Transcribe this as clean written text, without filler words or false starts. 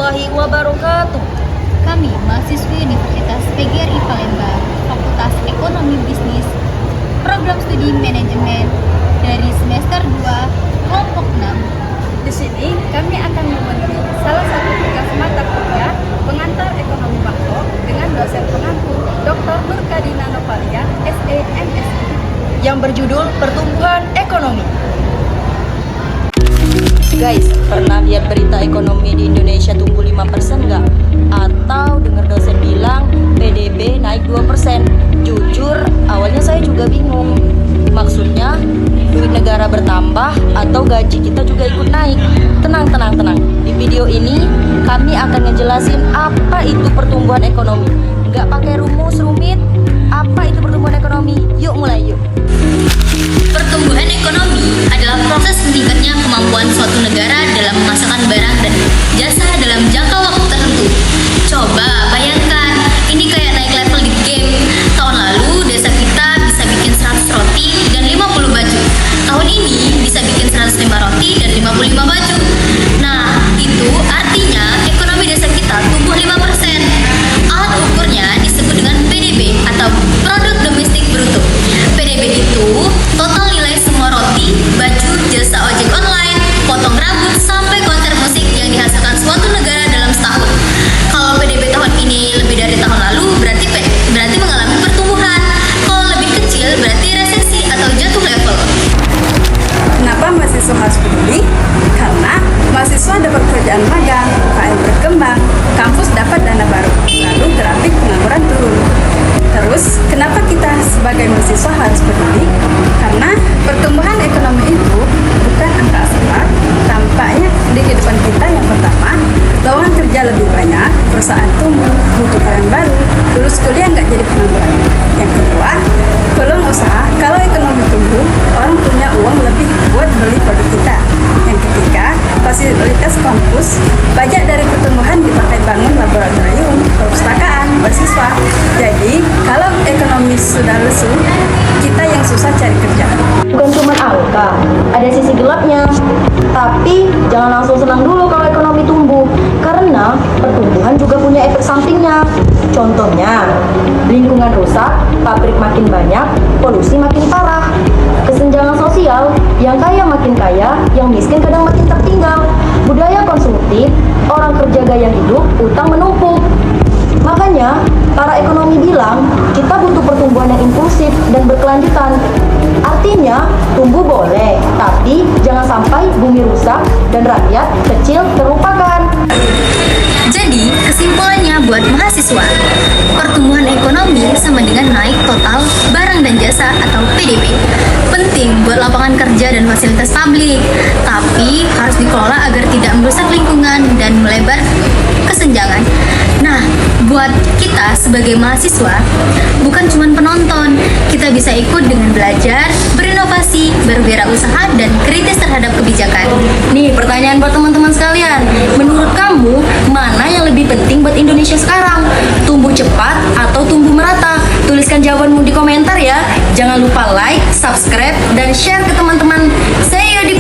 warahmatullahi wabarakatuh. Kami, mahasiswi Universitas PGRI Palembang, Fakultas Ekonomi Bisnis, Program Studi Manajemen dari semester 2, kelompok 6. Di sini kami akan memenuhi salah satu tugas mata kuliah pengantar ekonomi makro dengan dosen pengampu Dr. Nurkadina Novalia, SE MSI, Yang berjudul Pertumbuhan Ekonomi. Guys, pernah lihat berita ekonomi di Indonesia tumbuh 5% nggak? Atau dengar dosen bilang PDB naik 2%? Jujur, awalnya saya juga bingung. Maksudnya, duit negara bertambah atau gaji kita juga ikut naik? Tenang. Di video ini, kami akan ngejelasin apa itu pertumbuhan ekonomi. Nggak pakai rumus rumit, apa itu pertumbuhan ekonomi? Yuk mulai yuk. Pertumbuhan ekonomi adalah proses meningkatnya kemampuan suatu negara dalam menghasilkan barang dan jasa dalam jangka waktu tertentu. Coba bayangkan, ini kayak naik level di game. Tahun lalu desa kita bisa bikin 100 roti dan 50 baju. Tahun ini bisa bikin 105 roti dan 55 baju. Nah, itu artinya ekonomi desa kita tumbuh 5%. Alat ukurnya disebut dengan PDB atau Produk Domestik Bruto. PDB itu total nilai semua roti, baju, jasa ojek online, potong rambut, sampai konser musik yang dihasilkan suatu negara dalam setahun. Kalau PDB tahun ini lebih dari tahun lalu, berarti mengalami pertumbuhan. Kalau lebih kecil, berarti resesi atau jatuh level. Kenapa mahasiswa harus peduli? Karena mahasiswa dapat pekerjaan magang, UKM berkembang, kampus dapat dana baru, lalu grafik pengangguran turun. Terus, kenapa kita sebagai mahasiswa harus peduli? Karena pertumbuhan ekonomi itu bukan angka abstrak. Tampaknya di kehidupan kita yang pertama, lowongan kerja lebih banyak, perusahaan tumbuh, butuh karyawan baru, lulus kuliah nggak jadi pengangguran. Yang kedua, peluang usaha. Kalau ekonomi tumbuh, orang punya uang lebih buat beli produk kita. Yang ketiga, fasilitas kampus. Banyak dari pertumbuhan dipakai bangun laboratorium, perpustakaan, beasiswa. Jadi, kalau ekonomi sudah lesu, kita yang susah cari kerjaan. Bukan cuma angka, ada sisi gelapnya. Tapi jangan langsung senang dulu kalau ekonomi tumbuh, karena pertumbuhan juga punya efek sampingnya. Contohnya, lingkungan rusak, pabrik makin banyak, polusi makin parah. Kesenjangan sosial, yang kaya makin kaya, yang miskin kadang makin tertinggal. Budaya konsumtif, orang kerja gaya hidup, utang menumpuk. Makanya, para ekonomi bilang, kita butuh pertumbuhan yang inklusif dan berkelanjutan. Artinya, tumbuh boleh, tapi jangan sampai bumi rusak dan rakyat kecil terlupakan. Jadi, kesimpulannya buat mahasiswa, pertumbuhan ekonomi sama dengan naik total barang dan jasa atau PDB. Penting buat lapangan kerja dan fasilitas publik, tapi harus dikelola agar tidak merusak lingkungan dan melebar kesenjangan. Nah, buat kita sebagai mahasiswa, bukan cuma penonton, kita bisa ikut dengan belajar, berinovasi, berwirausaha, dan kritis terhadap kebijakan. Nih, pertanyaan buat teman-teman sekalian. Menurut kamu, mana yang lebih penting buat Indonesia sekarang? Tumbuh cepat atau tumbuh merata? Tuliskan jawabanmu di komentar ya. Jangan lupa like, subscribe, dan share ke teman-teman. See you di